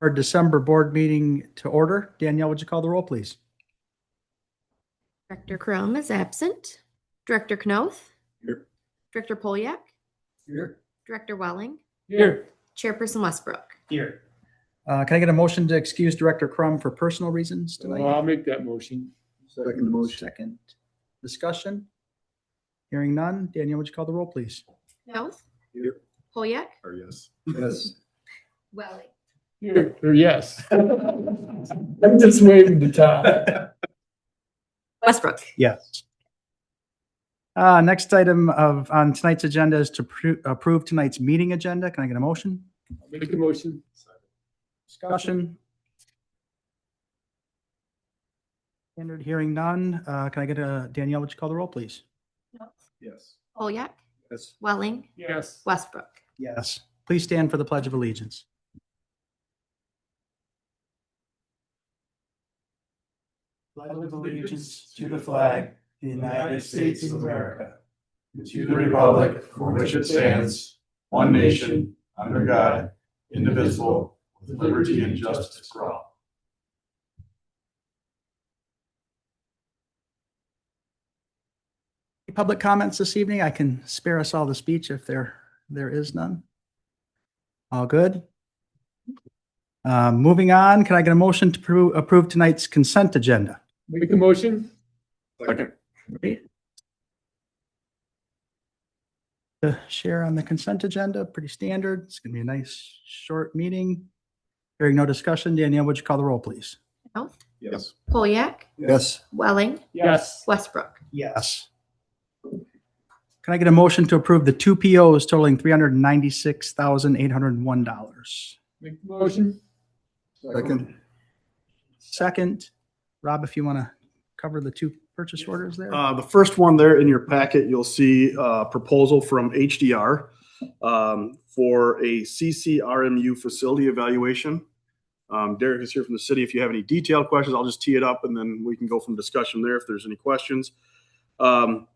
Our December board meeting to order. Danielle, would you call the roll, please? Director Crum is absent. Director Knoth. Here. Director Polyak. Here. Director Welling. Here. Chairperson Westbrook. Here. Can I get a motion to excuse Director Crum for personal reasons tonight? I'll make that motion. Second motion. Second. Discussion? Hearing none. Danielle, would you call the roll, please? Knoth. Here. Polyak. Or yes. Yes. Welling. Here. Or yes. I'm just waving the time. Westbrook. Yes. Next item on tonight's agenda is to approve tonight's meeting agenda. Can I get a motion? I'll make the motion. Discussion? Standard hearing none. Can I get Danielle, would you call the roll, please? Knoth. Yes. Polyak. Yes. Welling. Yes. Westbrook. Yes. Please stand for the Pledge of Allegiance. Pledge of allegiance to the flag of the United States of America, and to the republic for which it stands, one nation, under God, indivisible, with liberty and justice for all. Any public comments this evening? I can spare us all the speech if there is none. All good. Moving on, can I get a motion to approve tonight's consent agenda? Make the motion. Second. To share on the consent agenda, pretty standard. It's going to be a nice short meeting. Hearing no discussion, Danielle, would you call the roll, please? Knoth. Yes. Polyak. Yes. Welling. Yes. Westbrook. Yes. Can I get a motion to approve the two POs totaling $396,801? Make the motion. Second. Second, Rob, if you want to cover the two purchase orders there. The first one there in your packet, you'll see a proposal from HDR for a CCRMU facility evaluation. Derek is here from the city. If you have any detailed questions, I'll just tee it up and then we can go from discussion there if there's any questions. Current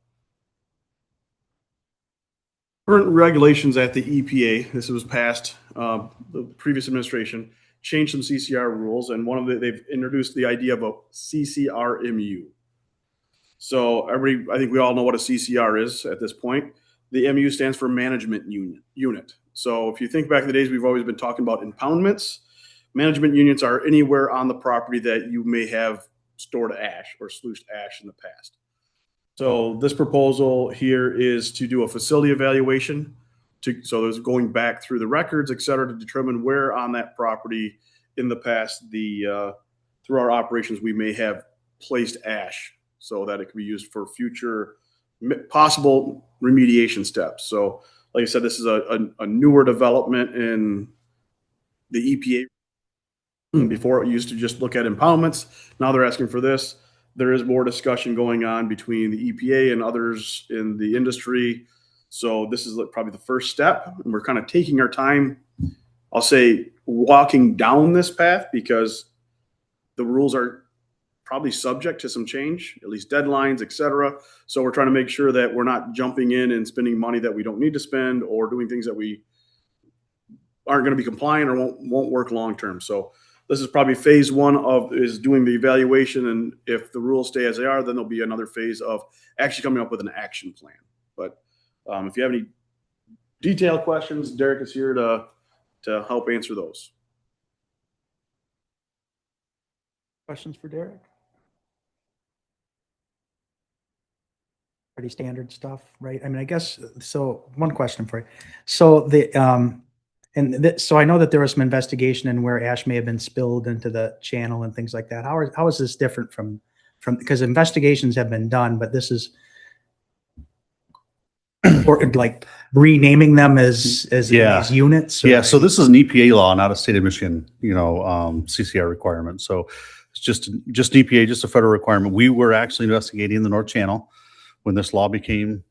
regulations at the EPA, this was passed, the previous administration changed some CCR rules, and they've introduced the idea of a CCRMU. So I think we all know what a CCR is at this point. The MU stands for Management Unit. So if you think back to the days we've always been talking about impoundments, management units are anywhere on the property that you may have stored ash or sluiced ash in the past. So this proposal here is to do a facility evaluation. So there's going back through the records, et cetera, to determine where on that property in the past, through our operations, we may have placed ash so that it can be used for future possible remediation steps. So like I said, this is a newer development in the EPA. Before it used to just look at impoundments. Now they're asking for this. There is more discussion going on between the EPA and others in the industry. So this is probably the first step. And we're kind of taking our time, I'll say, walking down this path because the rules are probably subject to some change, at least deadlines, et cetera. So we're trying to make sure that we're not jumping in and spending money that we don't need to spend or doing things that we aren't going to be compliant or won't work long term. So this is probably phase one is doing the evaluation. And if the rules stay as they are, then there'll be another phase of actually coming up with an action plan. But if you have any detailed questions, Derek is here to help answer those. Questions for Derek? Pretty standard stuff, right? I mean, I guess, so one question for you. So so I know that there was some investigation in where ash may have been spilled into the channel and things like that. How is this different from because investigations have been done, but this is or like renaming them as these units? Yeah. So this is an EPA law, not a state of Michigan, CCR requirement. So it's just EPA, just a federal requirement. We were actually investigating the North Channel when this law became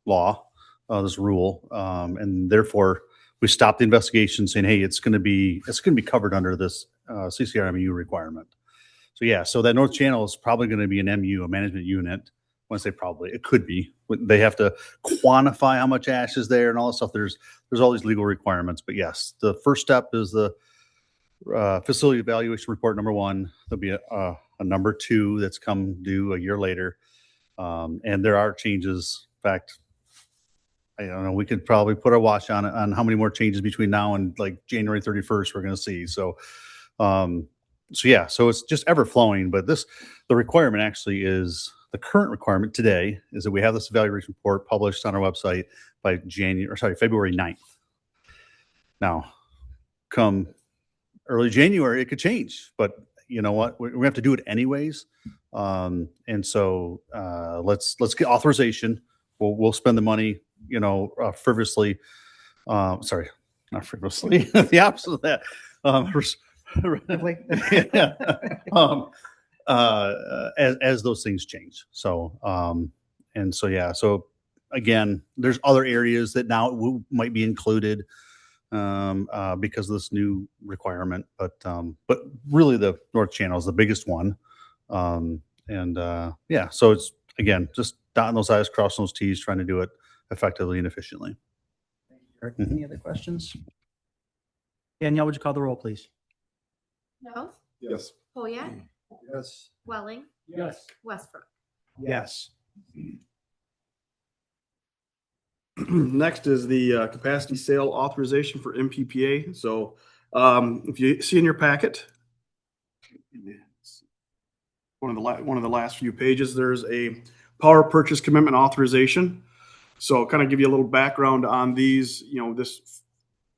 law, this rule, and therefore we stopped the investigation, saying, "Hey, it's going to be covered under this CCRMU requirement." So yeah, so that North Channel is probably going to be an MU, a management unit. When I say probably, it could be. They have to quantify how much ash is there and all that stuff. There's all these legal requirements, but yes, the first step is the facility evaluation report number 1. There'll be a number 2 that's come due a year later. And there are changes. In fact, I don't know, we could probably put our watch on it on how many more changes between now and like January 31st we're going to see. So, yeah, so it's just ever flowing. But the requirement actually is, the current requirement today is that we have this evaluation report published on our website by February 9th. Now, come early January, it could change, but you know what? We have to do it anyways. And so let's get authorization. We'll spend the money, frivolously. Sorry, not frivolously. The opposite of that. As those things change. So yeah. So again, there's other areas that now might be included because of this new requirement, but really the North Channel is the biggest one. Yeah, so it's again just dotting those I's, crossing those T's, trying to do it effectively and efficiently. Eric, any other questions? Danielle, would you call the roll, please? Knopf, Yes. Hoyok, Yes. Welling, Yes. Westbrook. Yes. Next is the capacity sale authorization for MPPA. So if you see in your packet, one of the last few pages, there's a power purchase commitment authorization. So kind of give you a little background on these, this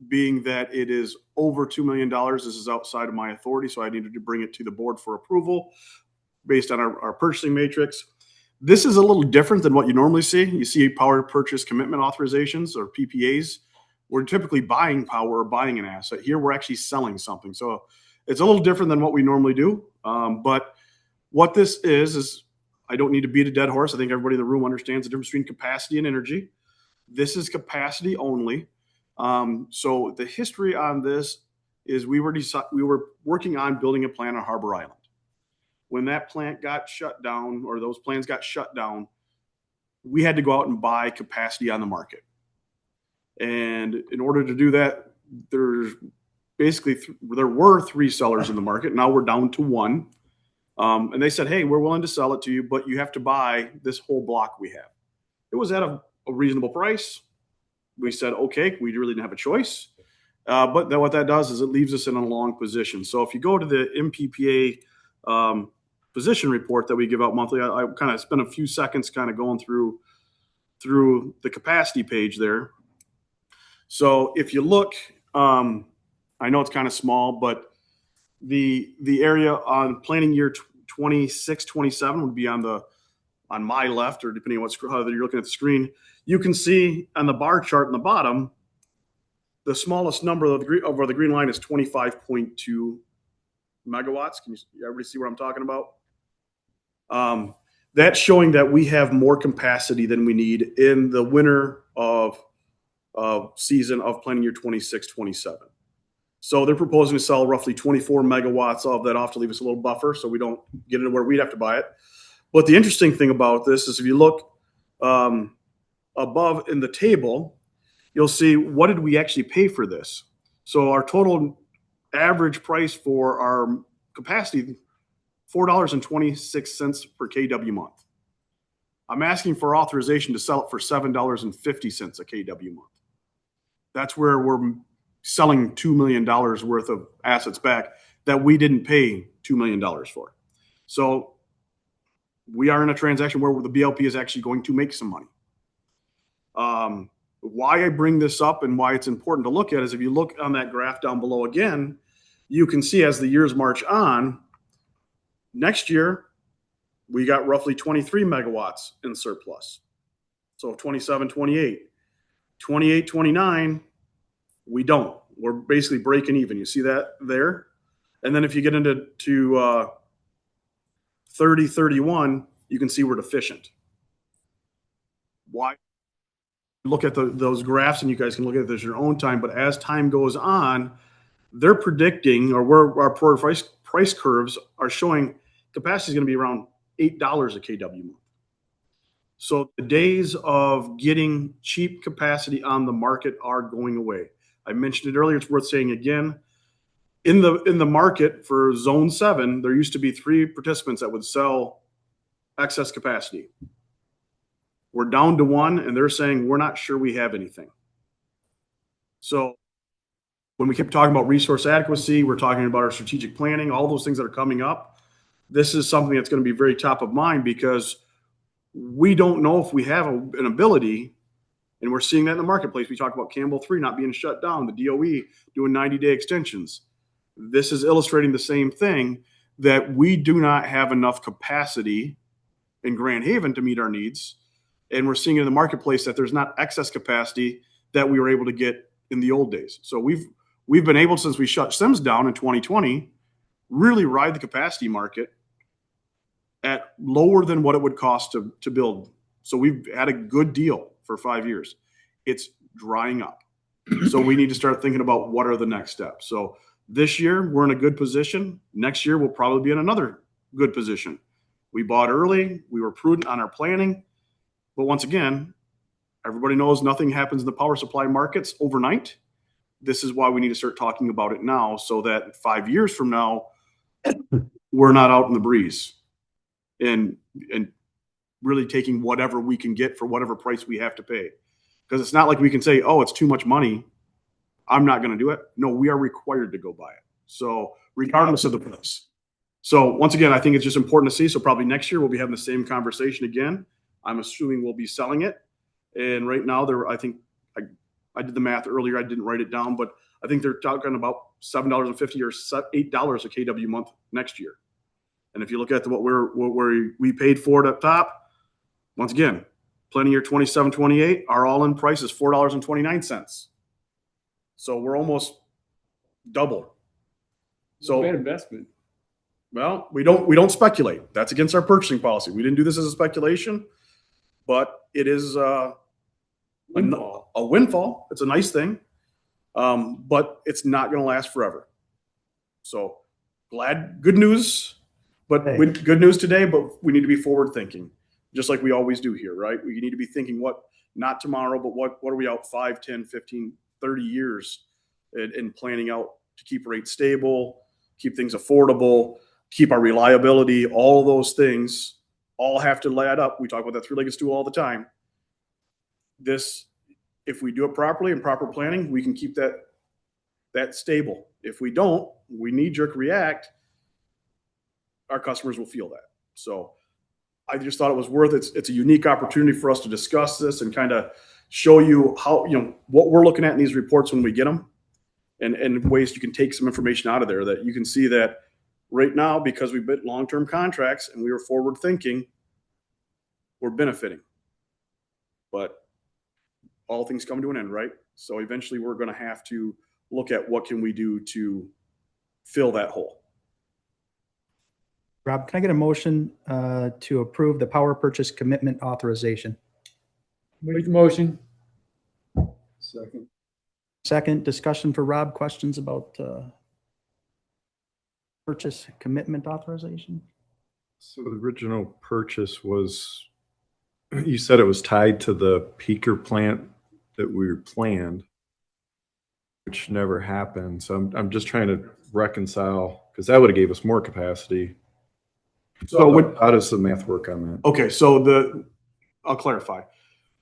being that it is over $2 million. This is outside of my authority, so I needed to bring it to the board for approval based on our purchasing matrix. This is a little different than what you normally see. You see power purchase commitment authorizations or PPAs. We're typically buying power or buying an asset. Here, we're actually selling something. So it's a little different than what we normally do. But what this is I don't need to beat a dead horse. I think everybody in the room understands the difference between capacity and energy. This is capacity only. So the history on this is we were working on building a plant on Harbor Island. When that plant got shut down, or those plans got shut down, we had to go out and buy capacity on the market. And in order to do that, there were 3 sellers in the market. Now we're down to 1. And they said, hey, we're willing to sell it to you, but you have to buy this whole block we have. It was at a reasonable price. We said, okay, we really didn't have a choice. But then what that does is it leaves us in a long position. So if you go to the MPPA position report that we give out monthly, I kind of spent a few seconds kind of going through the capacity page there. So if you look, I know it's kind of small, but the area on planning year 26, 27 would be on my left, or depending on how you're looking at the screen. You can see on the bar chart in the bottom, the smallest number of the green line is 25.2 megawatts. Can everybody see what I'm talking about? That's showing that we have more capacity than we need in the winter of season of planning year 26, 27. So they're proposing to sell roughly 24 megawatts of that off to leave us a little buffer so we don't get into where we'd have to buy it. But the interesting thing about this is if you look above in the table, you'll see what did we actually pay for this. So our total average price for our capacity, $4.26 per kW month. I'm asking for authorization to sell it for $7.50 a kW month. That's where we're selling $2 million worth of assets back that we didn't pay $2 million for. So we are in a transaction where the BLP is actually going to make some money. Why I bring this up and why it's important to look at is if you look on that graph down below again, you can see as the years march on, next year, we got roughly 23 megawatts in surplus. So 27, 28. 28, 29, we don't. We're basically breaking even. You see that there? And then if you get into 30, 31, you can see we're deficient. Why? Look at those graphs, and you guys can look at this at your own time. But as time goes on, they're predicting, or our price curves are showing capacity is going to be around $8 a kW month. So the days of getting cheap capacity on the market are going away. I mentioned it earlier. It's worth saying again. in the market for zone 7, there used to be 3 participants that would sell excess capacity. We're down to 1, and they're saying we're not sure we have anything. So when we keep talking about resource adequacy, we're talking about our strategic planning, all those things that are coming up. This is something that's going to be very top of mind because we don't know if we have an ability, and we're seeing that in the marketplace. We talk about Campbell 3 not being shut down, the DOE doing 90-day extensions. This is illustrating the same thing, that we do not have enough capacity in Grand Haven to meet our needs. And we're seeing in the marketplace that there's not excess capacity that we were able to get in the old days. So we've been able, since we shut Sims down in 2020, really ride the capacity market at lower than what it would cost to build. So we've had a good deal for 5 years. It's drying up. So we need to start thinking about what are the next steps. So this year we're in a good position. Next year we'll probably be in another good position. We bought early. We were prudent on our planning. But once again, everybody knows nothing happens in the power supply markets overnight. This is why we need to start talking about it now, so that 5 years from now, we're not out in the breeze and really taking whatever we can get for whatever price we have to pay. Because it's not like we can say, oh, it's too much money, I'm not going to do it. No, we are required to go buy it. So regardless of the price. So once again, I think it's just important to see. So probably next year we'll be having the same conversation again. I'm assuming we'll be selling it. And right now I think I did the math earlier. I didn't write it down, but I think they're talking about $7.50 or $8 a kW month next year. And if you look at what we paid for it up top, once again, planning year 27, 28, our all-in price is $4.29. So we're almost double. So Bad investment. well, we don't speculate. That's against our purchasing policy. We didn't do this as a speculation, but it is a windfall. It's a nice thing, but it's not going to last forever. So good news, but good news today. But we need to be forward thinking, just like we always do here, right? We need to be thinking not tomorrow, but what are we out 5, 10, 15, 30 years and planning out to keep rates stable, keep things affordable, keep our reliability. All of those things all have to add up. We talk about that three-legged stool all the time. If we do it properly and proper planning, we can keep that stable. If we don't, we knee-jerk react, our customers will feel that. So I just thought it was worth it. It's a unique opportunity for us to discuss this and kind of show you how, what we're looking at in these reports when we get them, and ways you can take some information out of there that you can see that right now, because we bid long-term contracts and we were forward thinking, we're benefiting. But all things come to an end, right? So eventually we're going to have to look at what can we do to fill that hole. Rob, can I get a motion to approve the power purchase commitment authorization? Make the motion. Second, discussion for Rob. Questions about purchase commitment authorization? So the original purchase was, you said it was tied to the peaker plant that we planned, which never happened. So I'm just trying to reconcile, because that would have gave us more capacity. So how does the math work on that? Okay, so I'll clarify.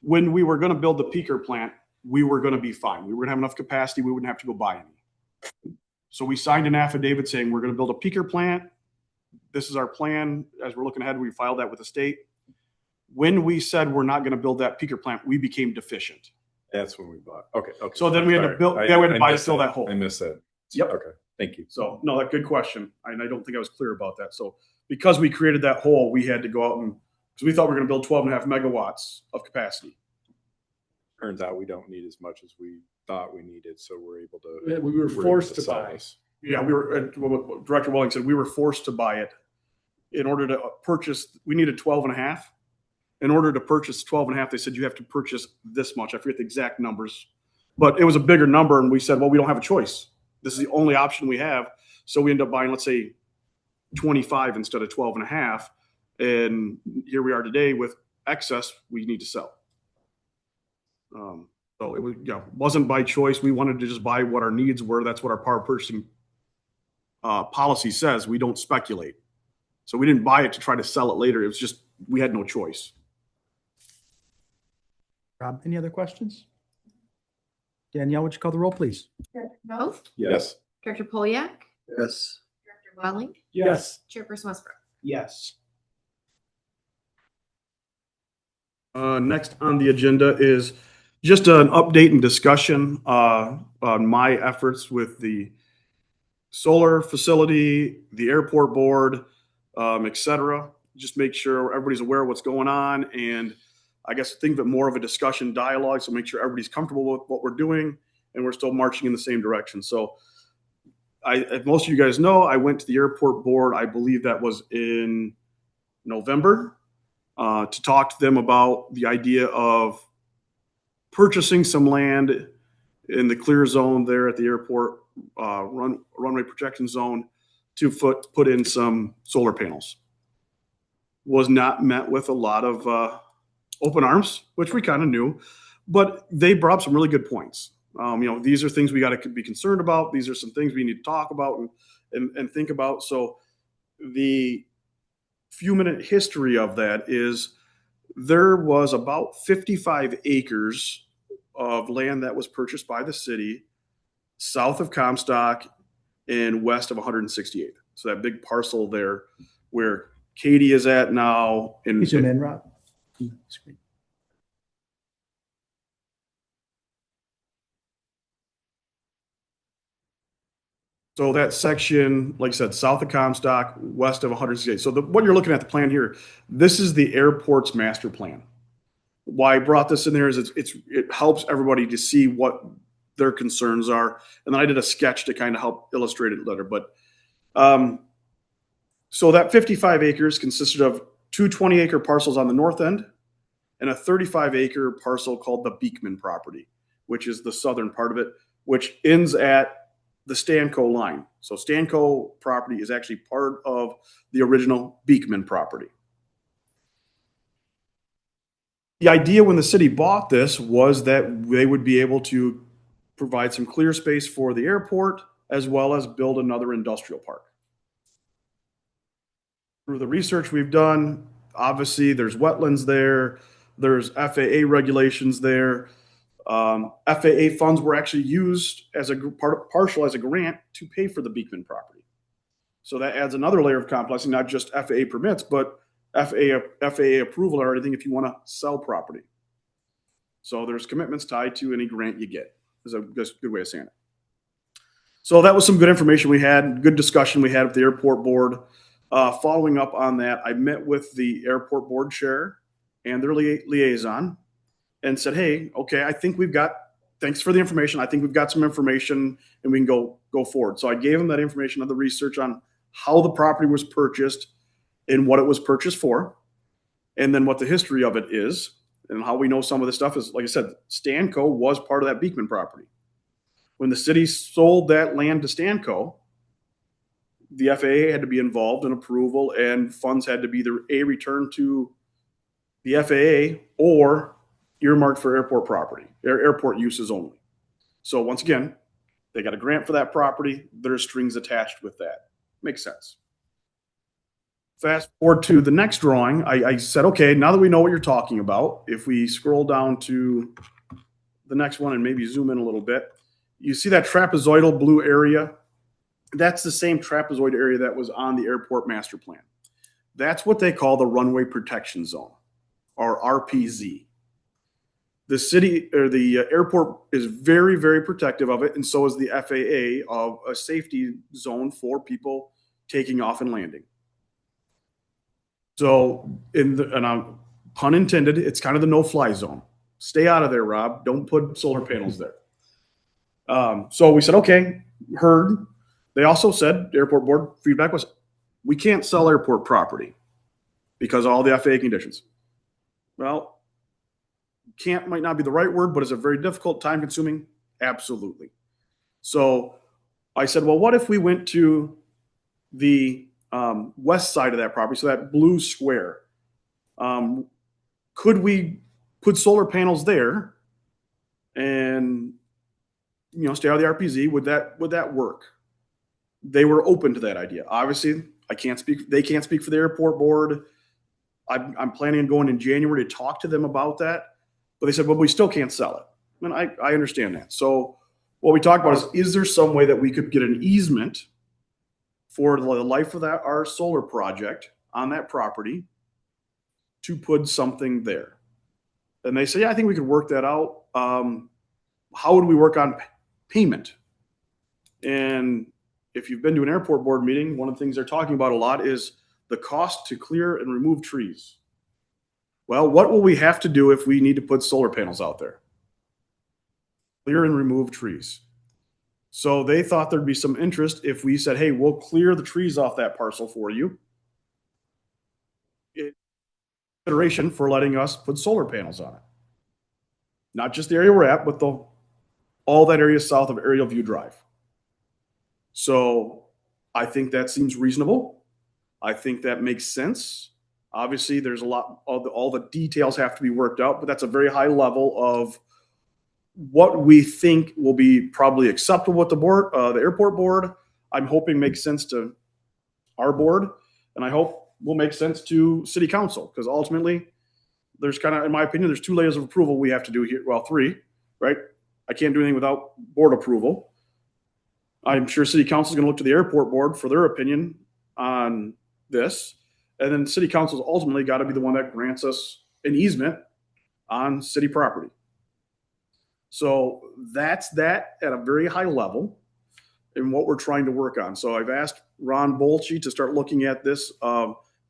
When we were going to build the peaker plant, we were going to be fine. We were going to have enough capacity. We wouldn't have to go buy any. So we signed an affidavit saying we're going to build a peaker plant. This is our plan. As we're looking ahead, we filed that with the state. When we said we're not going to build that peaker plant, we became deficient. That's when we bought. Okay. So then we had to build. Yeah, we had to buy to fill that hole. I missed that. Yep. Okay. Thank you. So no, that's a good question. And I don't think I was clear about that. So because we created that hole, we had to go out because we thought we were going to build 12.5 megawatts of capacity. Turns out we don't need as much as we thought we needed, so we're able to. Yeah, we were forced to buy. Yeah, what Director Welling said, we were forced to buy it in order to purchase. We needed 12.5. In order to purchase 12.5, they said you have to purchase this much. I forget the exact numbers, but it was a bigger number, and we said, well, we don't have a choice. This is the only option we have. So we end up buying, let's say, 25 instead of 12.5, and here we are today with excess we need to sell. So it wasn't by choice. We wanted to just buy what our needs were. That's what our power purchasing policy says we don't speculate. So we didn't buy it to try to sell it later. It was just, we had no choice. Rob, any other questions? Danielle, would you call the roll, please? Director Knopf, Yes. Director Poliak, Yes. Director Welling, Yes. Chairperson Westbrook. Yes. Next on the agenda is just an update and discussion on my efforts with the solar facility, the airport board, et cetera. Just make sure everybody's aware of what's going on, and I guess think of it more of a discussion dialogue. So make sure everybody's comfortable with what we're doing, and we're still marching in the same direction. So as most of you guys know, I went to the airport board. I believe that was in November. To talk to them about the idea of purchasing some land in the clear zone there at the airport, runway protection zone, to put in some solar panels. Was not met with a lot of open arms, which we kind of knew, but they brought up some really good points. These are things we got to be concerned about. These are some things we need to talk about and think about. So the few-minute history of that is there was about 55 acres of land that was purchased by the city south of Comstock and west of 168th. So that big parcel there where Katie is at now. Can you zoom in, Rob? Screen. So that section, like I said, south of Comstock, west of 168. So what you're looking at the plan here, this is the airport's master plan. Why I brought this in there is it helps everybody to see what their concerns are. And then I did a sketch to kind of help illustrate it later. But so that 55 acres consisted of two 20-acre parcels on the north end and a 35-acre parcel called the Beekman property, which is the southern part of it, which ends at the Stanco line. So Stanco property is actually part of the original Beekman property. The idea when the city bought this was that they would be able to provide some clear space for the airport as well as build another industrial park. Through the research we've done, obviously there's wetlands there, there's FAA regulations there. FAA funds were actually used as a partial as a grant to pay for the Beekman property. So that adds another layer of complexity, not just FAA permits, but FAA approval or anything if you want to sell property. So there's commitments tied to any grant you get. Is a good way of saying it. So that was some good information we had, good discussion we had with the airport board. Following up on that, I met with the airport board chair and their liaison and said, hey, okay, I think thanks for the information. I think we've got some information and we can go forward. So I gave them that information of the research on how the property was purchased and what it was purchased for, and then what the history of it is, and how we know some of this stuff is, like I said, Stanco was part of that Beekman property. When the city sold that land to Stanco, the FAA had to be involved in approval, and funds had to be either returned to the FAA or earmarked for airport property, airport uses only. So once again, they got a grant for that property. There's strings attached with that. Makes sense. Fast forward to the next drawing. I said, okay, now that we know what you're talking about, if we scroll down to the next one and maybe zoom in a little bit, you see that trapezoidal blue area? That's the same trapezoid area that was on the airport master plan. That's what they call the runway protection zone, or RPZ. The city or the airport is very, very protective of it, and so is the FAA of a safety zone for people taking off and landing. So, pun intended, it's kind of the no-fly zone. Stay out of there, Rob. Don't put solar panels there. So we said, okay, heard. They also said, the airport board feedback was, we can't sell airport property because of all the FAA conditions. Well, can't might not be the right word, but is it very difficult, time consuming? Absolutely. So I said, well, what if we went to the west side of that property, so that blue square? Could we put solar panels there and stay out of the RPZ? Would that work? they were open to that idea. Obviously, I can't speak, they can't speak for the airport board. I'm planning on going in January to talk to them about that. But they said, well, we still can't sell it. And I understand that. So what we talked about is there some way that we could get an easement for the life of that, our solar project on that property to put something there? And they say, yeah, I think we could work that out. How would we work on payment? And if you've been to an airport board meeting, one of the things they're talking about a lot is the cost to clear and remove trees. Well, what will we have to do if we need to put solar panels out there? Clear and remove trees. So they thought there'd be some interest if we said, hey, we'll clear the trees off that parcel for you. Consideration for letting us put solar panels on it. Not just the area we're at, but all that area south of Aerial View Drive. So I think that seems reasonable. I think that makes sense. Obviously, there's a lot of all the details have to be worked out, but that's a very high level of what we think will be probably acceptable with the board, the airport board. I'm hoping makes sense to our board, and I hope will make sense to city council, because ultimately there's kind of, in my opinion, there's 2 layers of approval we have to do here. Well, 3, right? I can't do anything without board approval. I'm sure city council is going to look to the airport board for their opinion on this. And then city council's ultimately got to be the one that grants us an easement on city property. So that's that at a very high level in what we're trying to work on. So I've asked Ron Bolche to start looking at this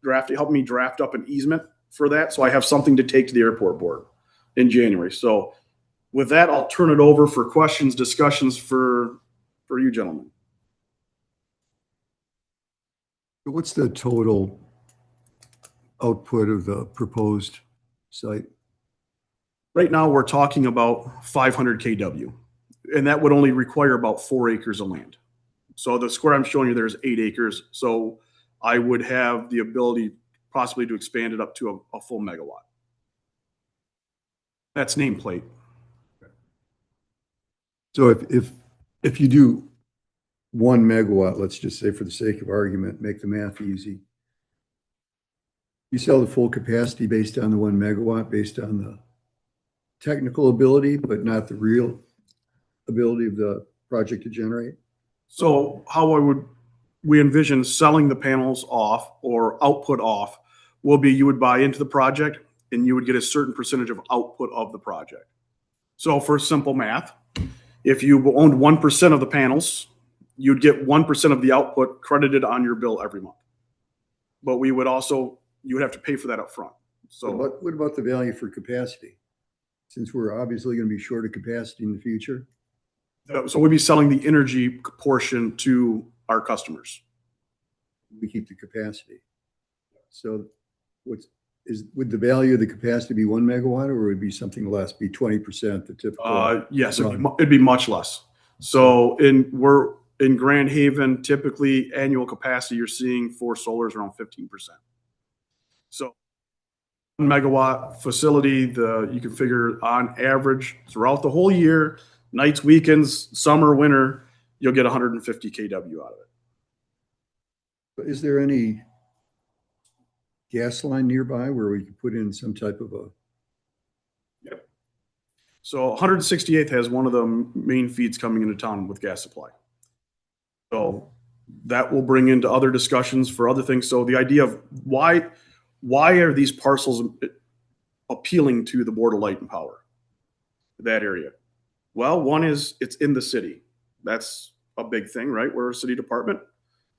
draft, help me draft up an easement for that, so I have something to take to the airport board in January. So with that, I'll turn it over for questions, discussions for you gentlemen. What's the total output of the proposed site? Right now, we're talking about 500 kW, and that would only require about 4 acres of land. So the square I'm showing you there is 8 acres. So I would have the ability possibly to expand it up to a full megawatt. That's nameplate. So if you do 1 megawatt, let's just say for the sake of argument, make the math easy. You sell the full capacity based on the 1 megawatt, based on the technical ability, but not the real ability of the project to generate? So how we envision selling the panels off or output off will be you would buy into the project and you would get a certain percentage of output of the project. So for simple math, if you owned 1% of the panels, you'd get 1% of the output credited on your bill every month. But we would also, you would have to pay for that up front. So what about the value for capacity? Since we're obviously going to be short of capacity in the future? So we'd be selling the energy portion to our customers. We keep the capacity. So would the value of the capacity be 1 megawatt, or would it be something less, be 20%, the typical? Yes, it'd be much less. So we're in Grand Haven, typically annual capacity you're seeing for solar is around 15%. So 1 megawatt facility, you can figure on average throughout the whole year, nights, weekends, summer, winter, you'll get 150 kW out of it. But is there any gas line nearby where we could put in some type of a? Yep. So 168th has one of the main feeds coming into town with gas supply. So that will bring into other discussions for other things. So the idea of why are these parcels appealing to the Board of Light and Power, that area? Well, one is it's in the city. That's a big thing, right? We're a city department.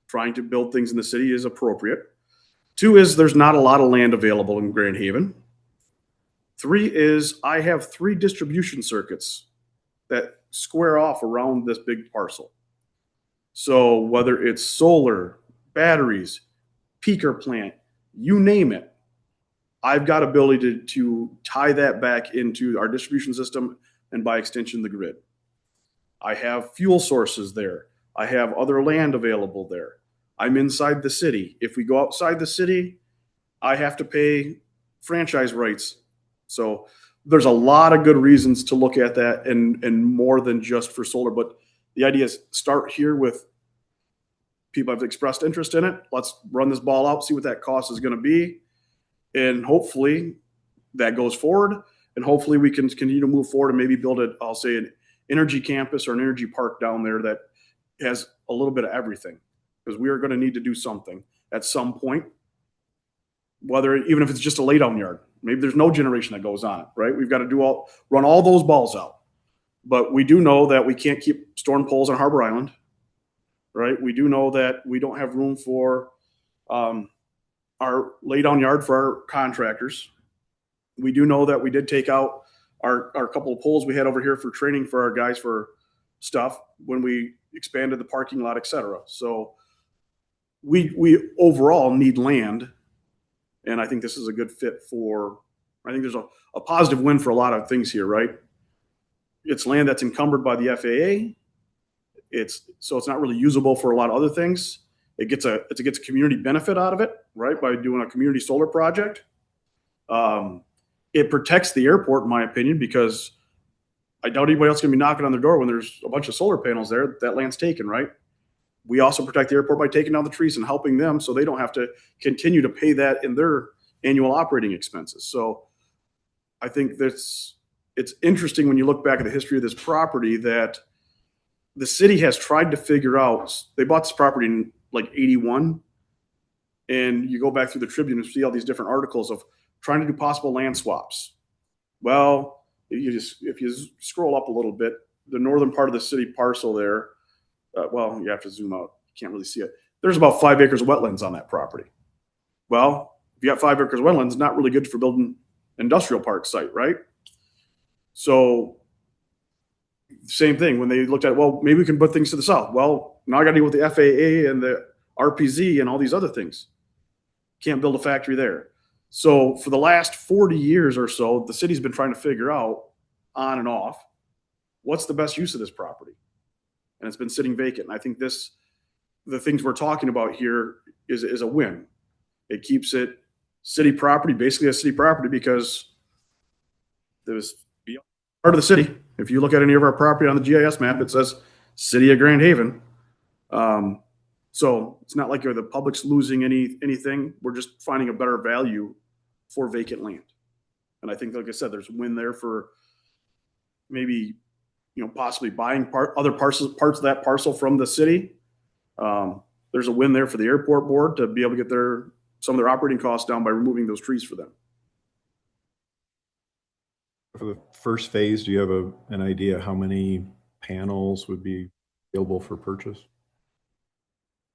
Trying to build things in the city is appropriate. 2 is there's not a lot of land available in Grand Haven. 3 is I have 3 distribution circuits that square off around this big parcel. So whether it's solar, batteries, peaker plant, you name it, I've got ability to tie that back into our distribution system and by extension, the grid. I have fuel sources there. I have other land available there. I'm inside the city. If we go outside the city, I have to pay franchise rights. So there's a lot of good reasons to look at that and more than just for solar. But the idea is start here with people have expressed interest in it. Let's run this ball out, see what that cost is going to be. And hopefully that goes forward. And hopefully we can continue to move forward and maybe build it, I'll say, an energy campus or an energy park down there that has a little bit of everything, because we are going to need to do something at some point, whether even if it's just a lay down yard. Maybe there's no generation that goes on it, right? We've got to run all those balls out. But we do know that we can't keep storing poles on Harbor Island, right? We do know that we don't have room for our lay down yard for our contractors. We do know that we did take out our couple of poles we had over here for training for our guys for stuff when we expanded the parking lot, et cetera. So we overall need land. And I think this is a good fit I think there's a positive win for a lot of things here, right? It's land that's encumbered by the FAA. So it's not really usable for a lot of other things. It gets a community benefit out of it, right? By doing a community solar project. It protects the airport, in my opinion, because I doubt anybody else is going to be knocking on their door when there's a bunch of solar panels there. That land's taken, right? We also protect the airport by taking down the trees and helping them so they don't have to continue to pay that in their annual operating expenses. So I think it's interesting when you look back at the history of this property that the city has tried to figure out. They bought this property in like 81, and you go back through the Tribune and see all these different articles of trying to do possible land swaps. Well, if you scroll up a little bit, the northern part of the city parcel there, well, you have to zoom out. You can't really see it. There's about 5 acres of wetlands on that property. Well, if you got 5 acres of wetlands, not really good for building industrial park site, right? So same thing when they looked at, well, maybe we can put things to the south. Well, now I got to deal with the FAA and the RPZ and all these other things. Can't build a factory there. So for the last 40 years or so, the city's been trying to figure out on and off, what's the best use of this property? And it's been sitting vacant. And I think the things we're talking about here is a win. It keeps it city property, basically a city property, because it was part of the city. If you look at any of our property on the GIS map, it says City of Grand Haven. So it's not like the public's losing anything. We're just finding a better value for vacant land. And I think, like I said, there's a win there for maybe, possibly buying other parts of that parcel from the city. There's a win there for the airport board to be able to get some of their operating costs down by removing those trees for them. For the first phase, do you have an idea how many panels would be available for purchase?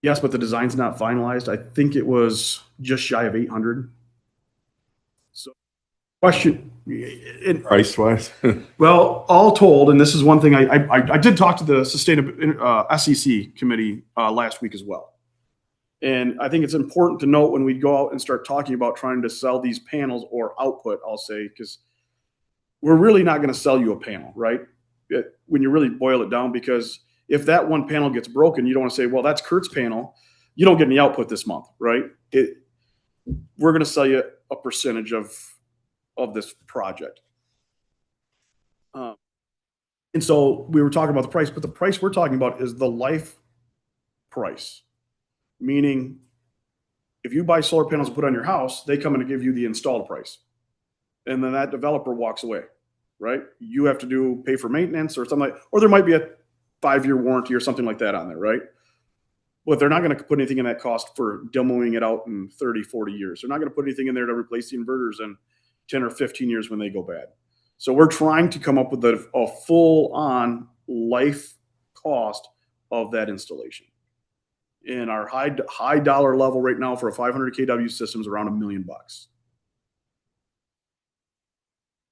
Yes, but the design's not finalized. I think it was just shy of 800. So, question. Price wise? Well, all told, and this is one thing I did talk to the SEC committee last week as well. And I think it's important to note when we go out and start talking about trying to sell these panels or output, I'll say, because we're really not going to sell you a panel, right? When you really boil it down, because if that one panel gets broken, you don't want to say, well, that's Kurt's panel. You don't get any output this month, right? We're going to sell you a percentage of this project. And so we were talking about the price, but the price we're talking about is the life price. Meaning, if you buy solar panels and put on your house, they come in to give you the installed price. And then that developer walks away, right? You have to pay for maintenance or something or there might be a 5-year warranty or something like that on there, right? But they're not going to put anything in that cost for demoing it out in 30, 40 years. They're not going to put anything in there to replace the inverters in 10 or 15 years when they go bad. So we're trying to come up with a full-on life cost of that installation. And our high dollar level right now for a 500 kW system is around $1 million.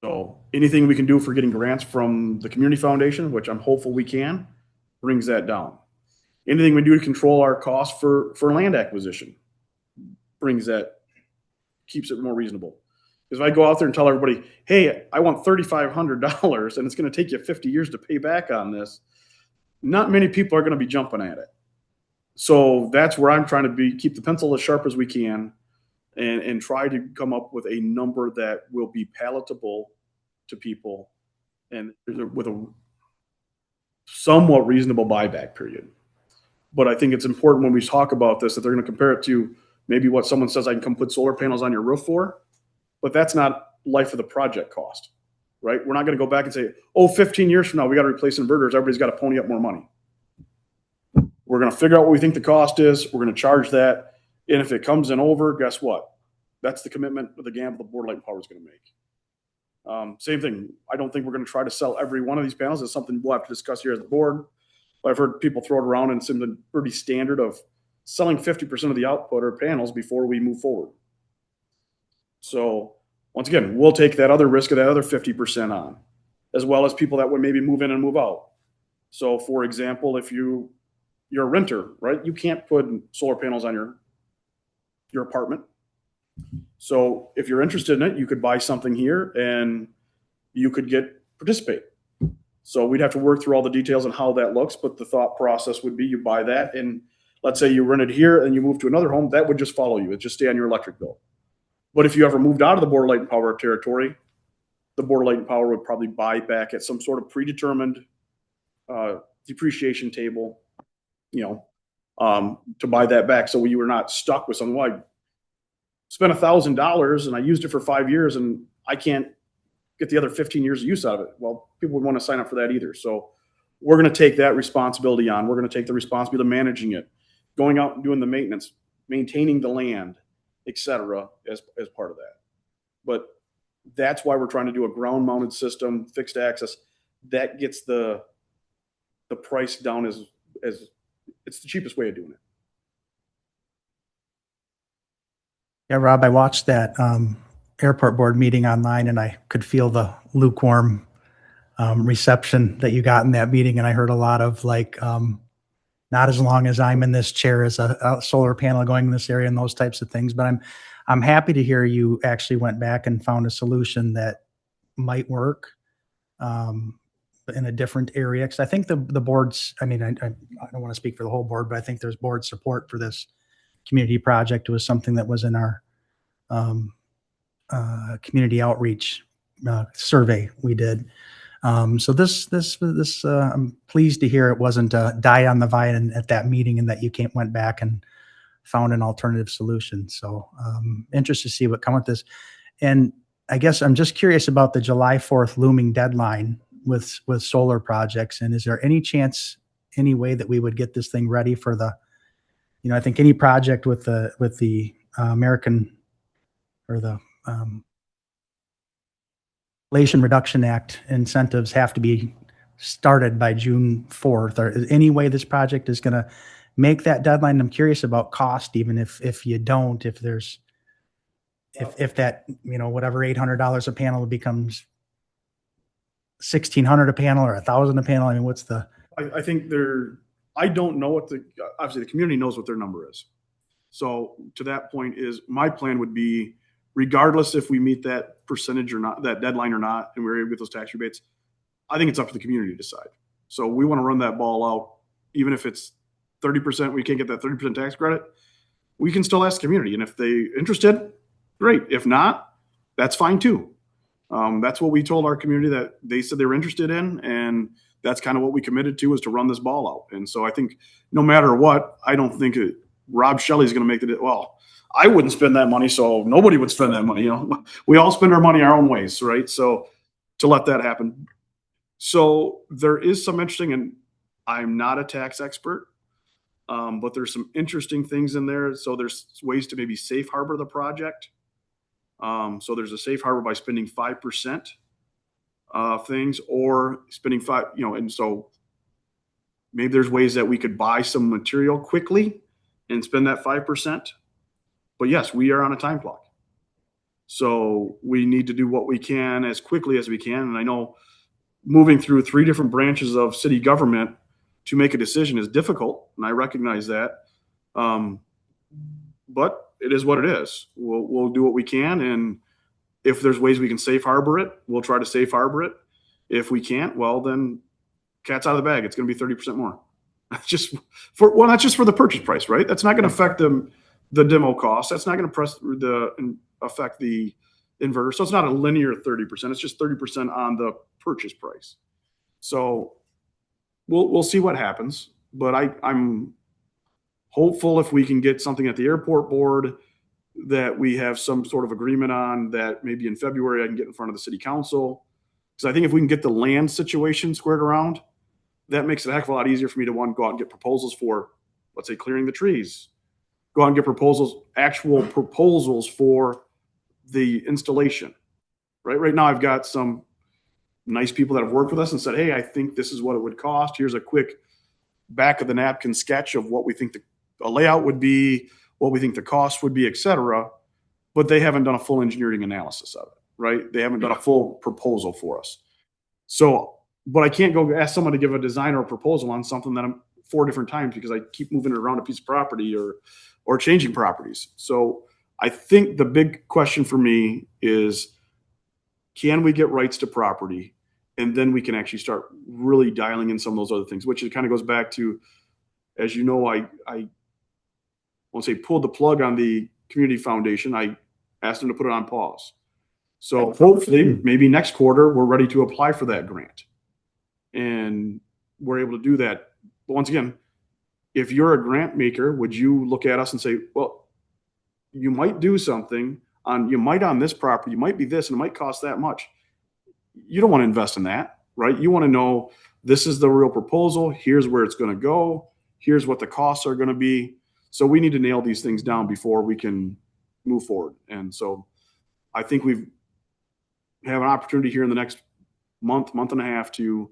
So anything we can do for getting grants from the community foundation, which I'm hopeful we can, brings that down. Anything we do to control our cost for land acquisition keeps it more reasonable. Because if I go out there and tell everybody, hey, I want $3,500 and it's going to take you 50 years to pay back on this, not many people are going to be jumping at it. So that's where I'm trying to keep the pencil as sharp as we can and try to come up with a number that will be palatable to people and with a somewhat reasonable buyback period. But I think it's important when we talk about this that they're going to compare it to maybe what someone says I can come put solar panels on your roof for, but that's not life of the project cost, right? We're not going to go back and say, oh, 15 years from now, we got to replace inverters. Everybody's got to pony up more money. We're going to figure out what we think the cost is. We're going to charge that. And if it comes in over, guess what? That's the commitment of the gamble the Board of Light and Power is going to make. Same thing. I don't think we're going to try to sell every one of these panels. It's something we'll have to discuss here as the board. But I've heard people throw it around and something pretty standard of selling 50% of the output or panels before we move forward. So once again, we'll take that other risk of that other 50% on, as well as people that would maybe move in and move out. So for example, if you're a renter, right, you can't put solar panels on your apartment. So if you're interested in it, you could buy something here and you could participate. So we'd have to work through all the details on how that looks, but the thought process would be you buy that, and let's say you rent it here and you move to another home, that would just follow you. It'd just stay on your electric bill. But if you ever moved out of the Board of Light and Power territory, the Board of Light and Power would probably buy back at some sort of predetermined depreciation table, to buy that back. So you were not stuck with something. Well, I spent $1,000 and I used it for 5 years and I can't get the other 15 years of use out of it. Well, people would want to sign up for that either. So we're going to take that responsibility on. We're going to take the responsibility of managing it, going out and doing the maintenance, maintaining the land, et cetera, as part of that. But that's why we're trying to do a ground mounted system, fixed access. That gets the price down as it's the cheapest way of doing it. Yeah, Rob, I watched that airport board meeting online and I could feel the lukewarm reception that you got in that meeting. And I heard a lot of not as long as I'm in this chair as a solar panel going in this area and those types of things. But I'm happy to hear you actually went back and found a solution that might work in a different area. Because I think the board's, I don't want to speak for the whole board, but I think there's board support for this community project. It was something that was in our community outreach survey we did. So this I'm pleased to hear it wasn't die on the vine at that meeting and that you went back and found an alternative solution. So interested to see what come with this. And I guess I'm just curious about the July 4th looming deadline with solar projects. And is there any chance, any way that we would get this thing ready for the, I think any project with the American or the Inflation Reduction Act incentives have to be started by June 4th. Or is any way this project is going to make that deadline? I'm curious about cost, even if you don't, if there's, if that, whatever $800 a panel becomes $1,600 a panel or $1,000 a panel. I mean, what's the? I think I don't know obviously the community knows what their number is. So to that point my plan would be, regardless if we meet that percentage or not, that deadline or not, and we're able to get those tax rebates, I think it's up to the community to decide. So we want to run that ball out, even if it's 30%, we can't get that 30% tax credit, we can still ask the community. And if they're interested, great. If not, that's fine too. That's what we told our community that they said they were interested in. And that's kind of what we committed to, is to run this ball out. And so I think no matter what, I don't think Rob Shelley's going to make I wouldn't spend that money, so nobody would spend that money. We all spend our money our own ways, right? So to let that happen. So there is some interesting, and I'm not a tax expert, but there's some interesting things in there. So there's ways to maybe safe harbor the project. So there's a safe harbor by spending 5% things, or spending and so maybe there's ways that we could buy some material quickly and spend that 5%. But yes, we are on a time clock. So we need to do what we can as quickly as we can. And I know moving through 3 different branches of city government to make a decision is difficult, and I recognize that. But it is what it is. We'll do what we can, and if there's ways we can safe harbor it, we'll try to safe harbor it. If we can't, well, then cat's out of the bag. It's going to be 30% more. That's just not just for the purchase price, right? That's not going to affect the demo cost. That's not going to affect the inverter. So it's not a linear 30%. It's just 30% on the purchase price. So we'll see what happens. But I'm hopeful if we can get something at the airport board that we have some sort of agreement on, that maybe in February I can get in front of the city council. Because I think if we can get the land situation squared around, that makes it a heck of a lot easier for me to, one, go out and get proposals for, let's say, clearing the trees. Go out and get proposals, actual proposals for the installation. Right now I've got some nice people that have worked with us and said, hey, I think this is what it would cost. Here's a quick back of the napkin sketch of what we think the layout would be, what we think the cost would be, et cetera. But they haven't done a full engineering analysis of it, right? They haven't done a full proposal for us. So, but I can't go ask someone to give a design or a proposal on something that I'm 4 different times because I keep moving it around a piece of property or changing properties. So I think the big question for me is, can we get rights to property? And then we can actually start really dialing in some of those other things, which it kind of goes back to, as you know, I won't say pulled the plug on the community foundation. I asked them to put it on pause. So hopefully maybe next quarter, we're ready to apply for that grant and we're able to do that. But once again, if you're a grant maker, would you look at us and say, well, you might do something on this property, you might be this, and it might cost that much. You don't want to invest in that, right? You want to know this is the real proposal. Here's where it's going to go. Here's what the costs are going to be. So we need to nail these things down before we can move forward. And so I think we have an opportunity here in the next month and a half to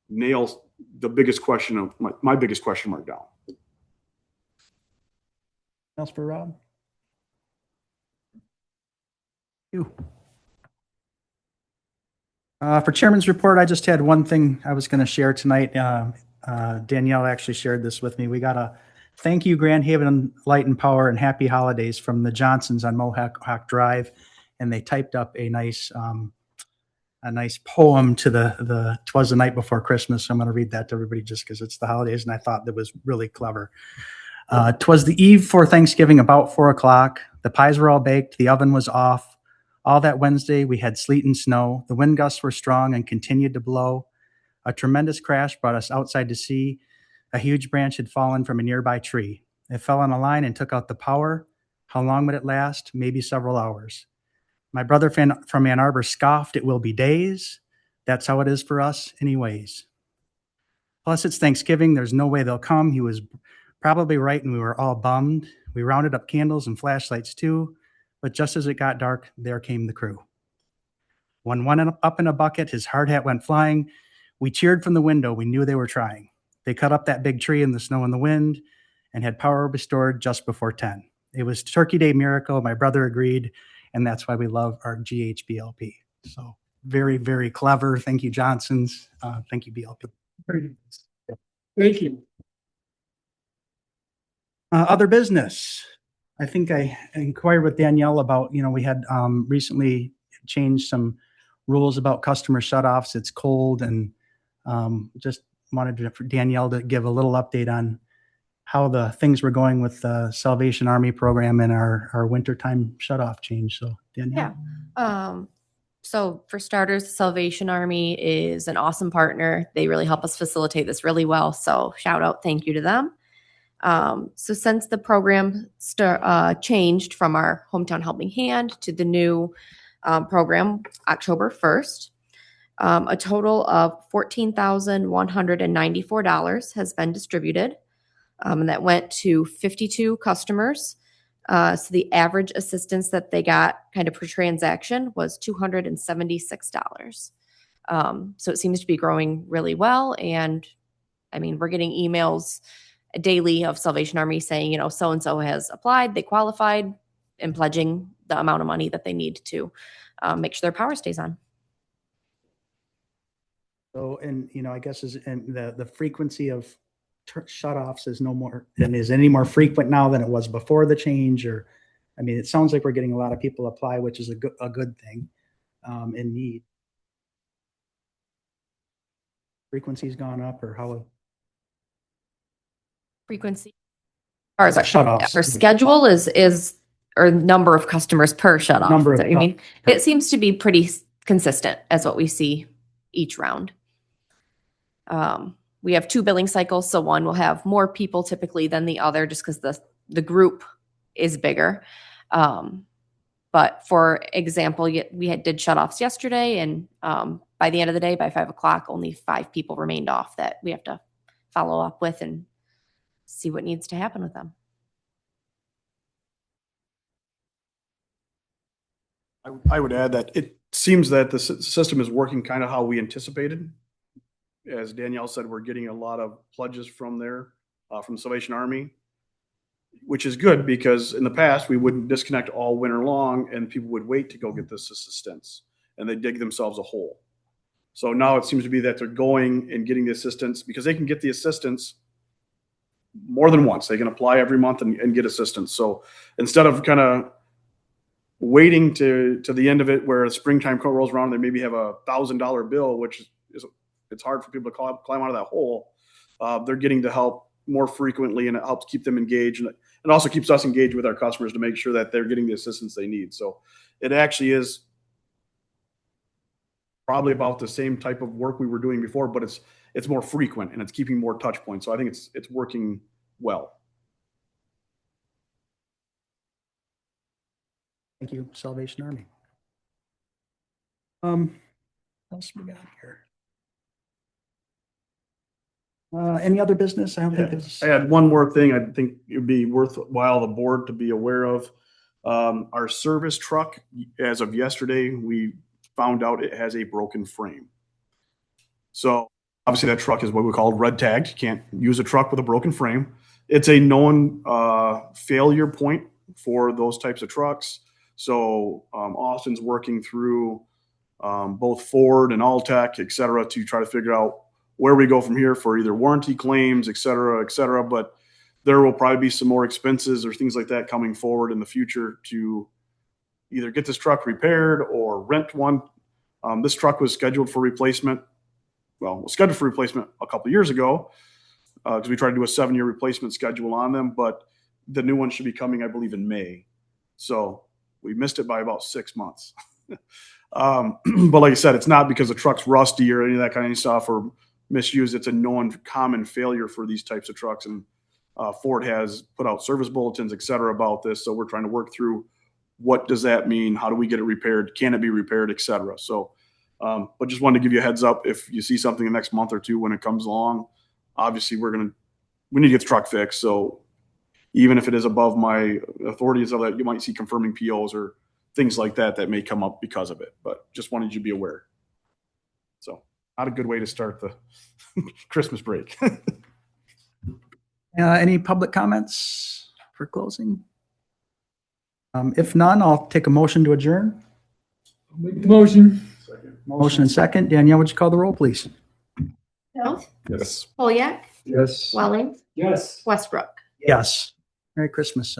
nail the biggest question of my biggest question mark down. Else for Rob? You. For chairman's report, I just had one thing I was going to share tonight. Danielle actually shared this with me. We got a thank you, Grand Haven Light and Power, and happy holidays from the Johnsons on Mohawk Drive, and they typed up a nice poem to the "'Twas the Night Before Christmas." So I'm going to read that to everybody just because it's the holidays, and I thought that was really clever. "'Twas the eve for Thanksgiving, about 4 o'clock. The pies were all baked, the oven was off. All that Wednesday we had sleet and snow. The wind gusts were strong and continued to blow. A tremendous crash brought us outside to see. A huge branch had fallen from a nearby tree. It fell on a line and took out the power. How long would it last? Maybe several hours. My brother from Ann Arbor scoffed, it will be days. That's how it is for us anyways. Plus it's Thanksgiving, there's no way they'll come. He was probably right and we were all bummed. We rounded up candles and flashlights too. But just as it got dark, there came the crew. One went up in a bucket, his hard hat went flying. We cheered from the window, we knew they were trying. They cut up that big tree in the snow and the wind and had power restored just before 10. It was Turkey Day miracle, my brother agreed, and that's why we love our GHBLP. So very, very clever. Thank you, Johnsons. Thank you, BLP. Thank you. Other business. I think I inquired with Danielle about, we had recently changed some rules about customer shutoffs. It's cold, and just wanted for Danielle to give a little update on how the things were going with the Salvation Army program and our wintertime shutoff change. So Danielle. Yeah. So for starters, Salvation Army is an awesome partner. They really help us facilitate this really well. So shout out, thank you to them. So since the program changed from our Hometown Helping Hand to the new program October 1st, a total of $14,194 has been distributed, and that went to 52 customers. So the average assistance that they got kind of per transaction was $276. So it seems to be growing really well. And I mean, we're getting emails daily of Salvation Army saying, so-and-so has applied, they qualified, and pledging the amount of money that they need to make sure their power stays on. So, and I guess the frequency of shutoffs is no more, and is any more frequent now than it was before the change? Or, I mean, it sounds like we're getting a lot of people apply, which is a good thing, in need. Frequency's gone up, or how? Frequency. As far as Shutoffs. our schedule is or number of customers per shutoff. Number of So, I mean, it seems to be pretty consistent as what we see each round. we have 2 billing cycles, so one will have more people typically than the other, just because the group is bigger. But for example, we did shutoffs yesterday, and by the end of the day, by 5 o'clock, only 5 people remained off that we have to follow up with and see what needs to happen with them. I would add that it seems that the system is working kind of how we anticipated. As Danielle said, we're getting a lot of pledges from there, from Salvation Army, which is good because in the past we wouldn't disconnect all winter long and people would wait to go get this assistance and they dig themselves a hole. So now it seems to be that they're going and getting the assistance because they can get the assistance more than once. They can apply every month and get assistance. So instead of kind of waiting to the end of it where springtime rolls around, they maybe have $1,000 bill, which is it's hard for people to climb out of that hole. They're getting the help more frequently, and it helps keep them engaged, and it also keeps us engaged with our customers to make sure that they're getting the assistance they need. So it actually is probably about the same type of work we were doing before, but it's more frequent and it's keeping more touch points. So I think it's working well. Thank you, Salvation Army. What else we got here? Any other business? I don't think there's. I had one more thing I think it would be worthwhile the board to be aware of. Our service truck, as of yesterday, we found out it has a broken frame. So obviously that truck is what we call red tagged. You can't use a truck with a broken frame. It's a known failure point for those types of trucks. So Austin's working through both Ford and Alltech, et cetera, to try to figure out where we go from here for either warranty claims, et cetera, et cetera. But there will probably be some more expenses or things like that coming forward in the future to either get this truck repaired or rent one. This truck was scheduled for replacement. Well, it was scheduled for replacement a couple of years ago because we tried to do a 7-year replacement schedule on them, but the new one should be coming, I believe, in May. So we missed it by about 6 months. But like I said, it's not because the truck's rusty or any of that kind of stuff or misused. It's a known common failure for these types of trucks. And Ford has put out service bulletins, et cetera, about this. So we're trying to work through what does that mean? How do we get it repaired? Can it be repaired, et cetera? So, but just wanted to give you a heads up if you see something in the next month or two when it comes along. Obviously, we need to get the truck fixed. So even if it is above my authorities of that, you might see confirming POs or things like that that may come up because of it. But just wanted you to be aware. So not a good way to start the Christmas break. Any public comments for closing? If none, I'll take a motion to adjourn. Make the motion. Motion and second. Danielle, would you call the roll, please? Knopf, Yes. Polyak, Yes. Welling, Yes. Westbrook. Yes. Merry Christmas.